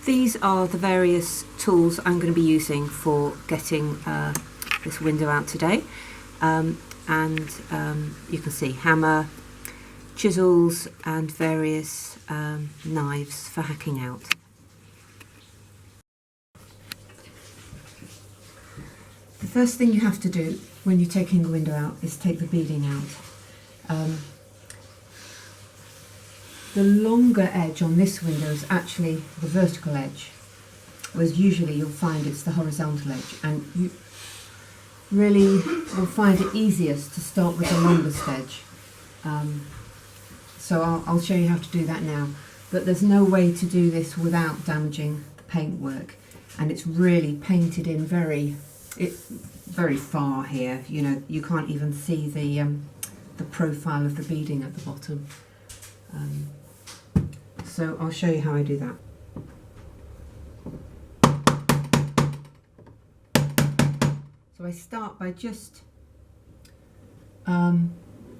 These are the various tools I'm going to be using for getting this window out today. You can see hammer, chisels and various knives for hacking out. The first thing you have to do when you're taking the window out is take the beading out. The longer edge on this window is actually the vertical edge, whereas usually you'll find it's the horizontal edge, and you really will find it easiest to start with the longest edge. So I'll show you how to do that now, but there's no way to do this without damaging the paintwork, and it's really painted in very far here. You know, you can't even see the profile of the beading at the bottom. So I'll show you how I do that. So I start by just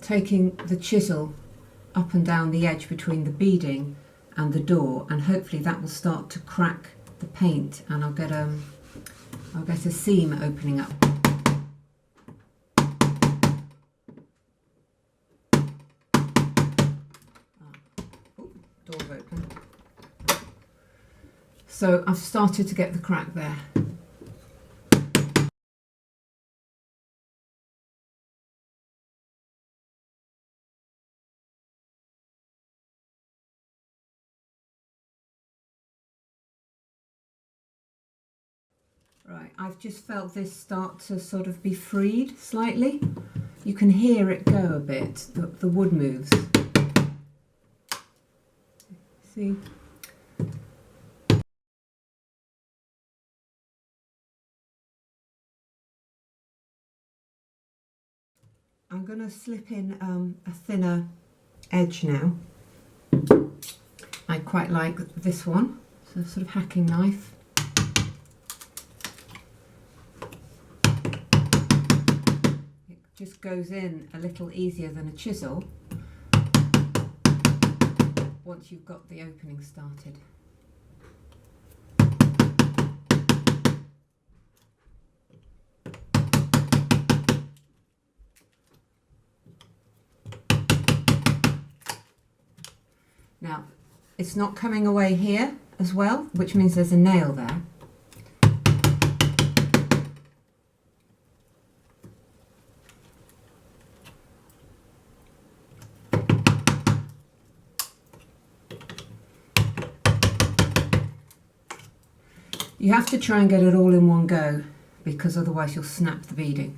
taking the chisel up and down the edge between the beading and the door, and hopefully that will start to crack the paint, and I'll get a seam opening up. Door open. So I've started to get the crack there. Right, I've just felt this start to sort of be freed slightly. You can hear it go a bit, the wood moves. See? I'm going to slip in a thinner edge now. I quite like this one, so sort of hacking knife. It just goes in a little easier than a chisel once you've got the opening started. Now, it's not coming away here as well, which means there's a nail there. You have to try and get it all in one go, because otherwise you'll snap the beading.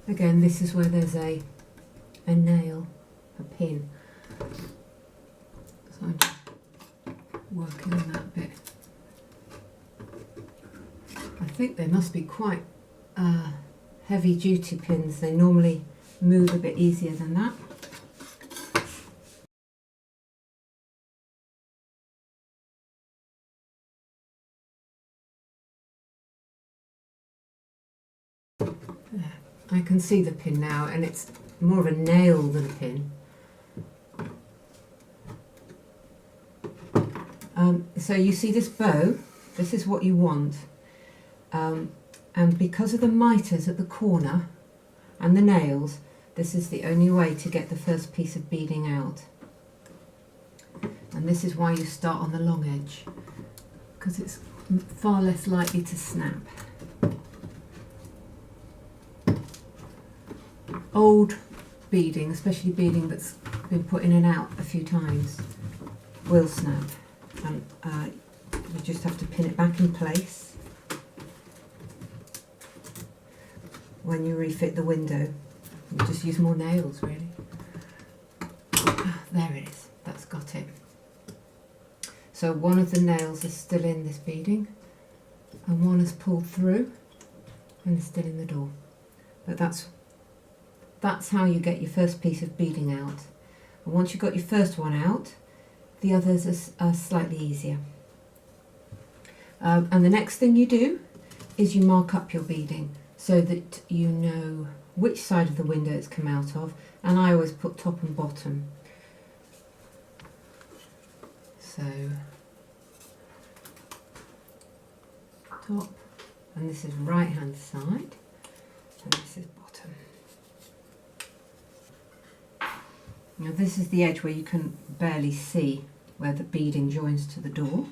Again, this is where there's a nail, a pin. So I'm just working on that bit. I think they must be quite heavy duty pins. They normally move a bit easier than that. There. I can see the pin now, and it's more of a nail than a pin. So you see this bow, this is what you want, and because of the mitres at the corner and the nails, this is the only way to get the first piece of beading out. And this is why you start on the long edge, because it's far less likely to snap. Old beading, especially beading that's been put in and out a few times, will snap, and you just have to pin it back in place when you refit the window. You just use more nails, really. There it is, that's got it. So one of the nails is still in this beading, and one is pulled through and is still in the door. But that's that's how you get your first piece of beading out. And once you've got your first one out, the others are slightly easier. And the next thing you do is you mark up your beading so that you know which side of the window it's come out of, and I always put top and bottom. So top, and this is right hand side, and this is bottom. Now this is the edge where you can barely see where the beading joins to the door.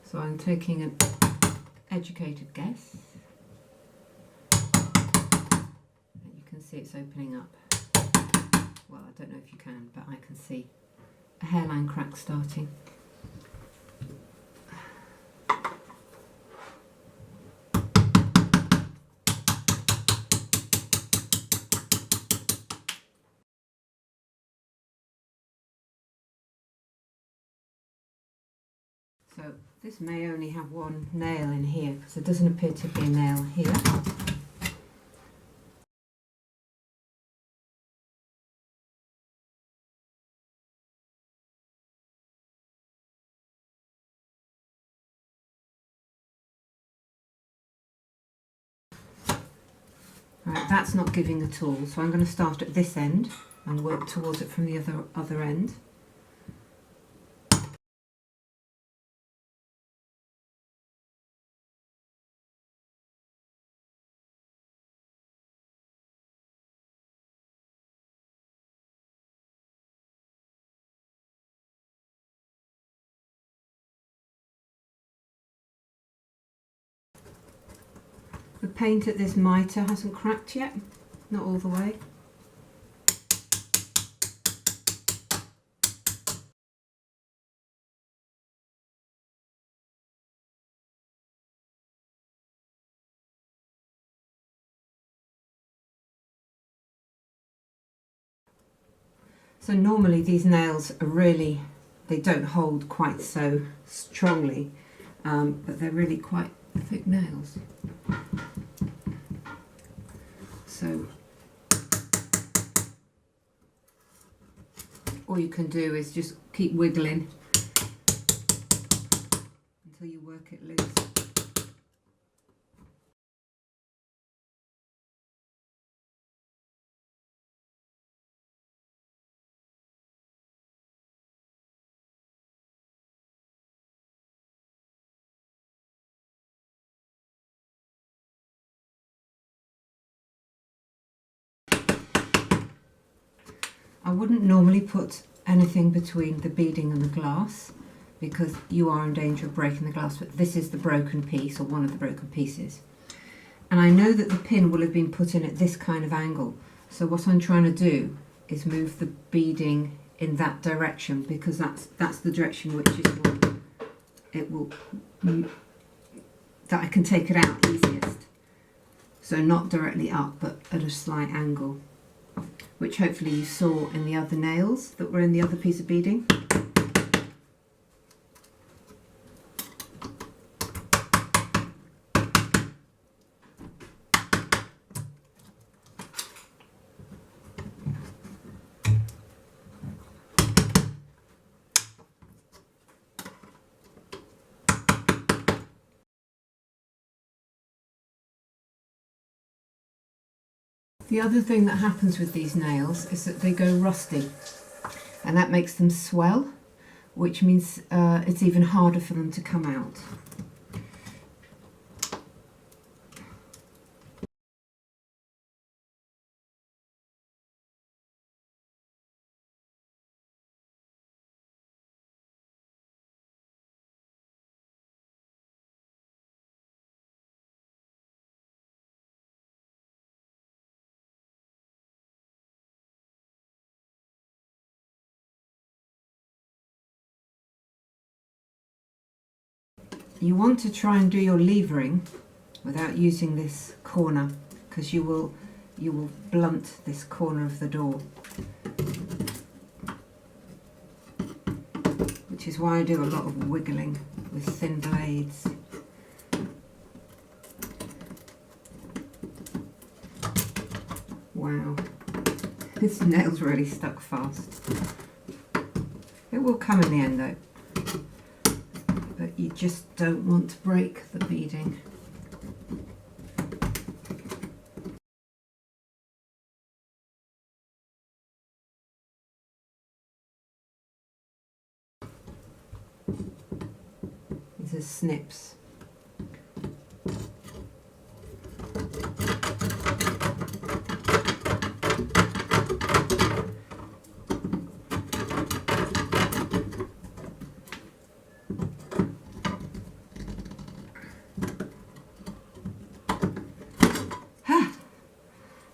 So I'm taking an educated guess. And you can see it's opening up. Well, I don't know if you can, but I can see a hairline crack starting. So this may only have one nail in here because there doesn't appear to be a nail here. Right, that's not giving at all, so I'm going to start at this end and work towards it from the other end. The paint at this mitre hasn't cracked yet, not all the way. So normally these nails are really, they don't hold quite so strongly, but they're really quite thick nails. So all you can do is just keep wiggling until you work it loose. I wouldn't normally put anything between the beading and the glass because you are in danger of breaking the glass, but this is the broken piece, or one of the broken pieces. And I know that the pin will have been put in at this kind of angle, so what I'm trying to do is move the beading in that direction because that's the direction which is that I can take it out easiest. So not directly up, but at a slight angle, which hopefully you saw in the other nails that were in the other piece of beading. The other thing that happens with these nails is that they go rusty, and that makes them swell, which means it's even harder for them to come out. You want to try and do your levering without using this corner, because you will blunt this corner of the door, which is why I do a lot of wiggling with thin blades. Wow, this nail's really stuck fast. It will come in the end though, but you just don't want to break the beading. These are snips.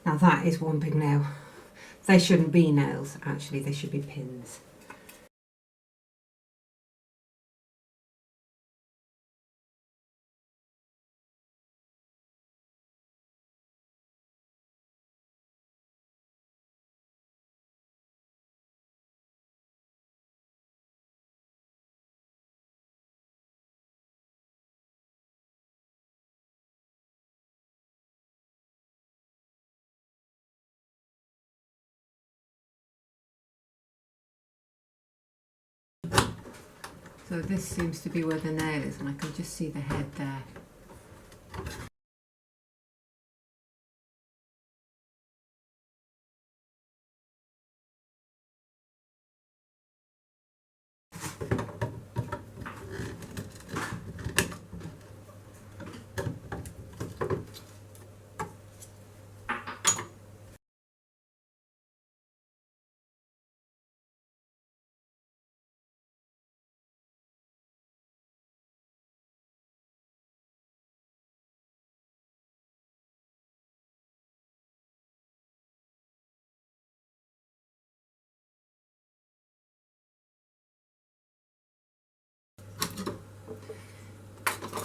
Now that is one big nail. They shouldn't be nails, actually, they should be pins. So this seems to be where the nail is, and I can just see the head there.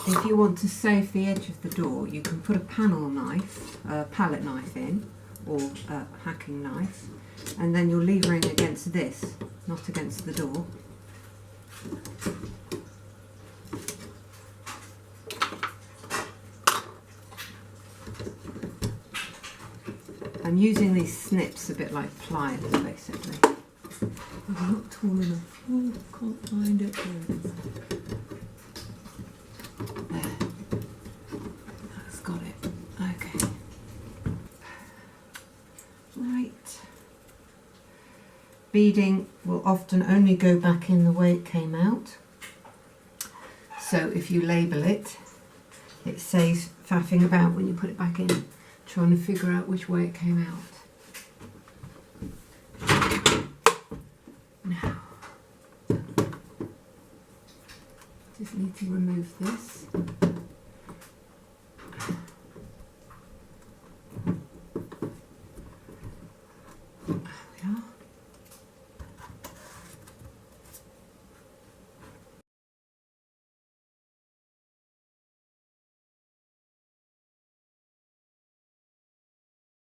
If you want to save the edge of the door, you can put a panel knife, a palette knife in, or a hacking knife, and then you're levering against this, not against the door. I'm using these snips a bit like pliers, basically. I'm not tall enough. Oh, can't find it. There it is. There. That's got it. Okay. Right. Beading will often only go back in the way it came out. So if you label it, it saves faffing about when you put it back in, trying to figure out which way it came out. Now, just need to remove this.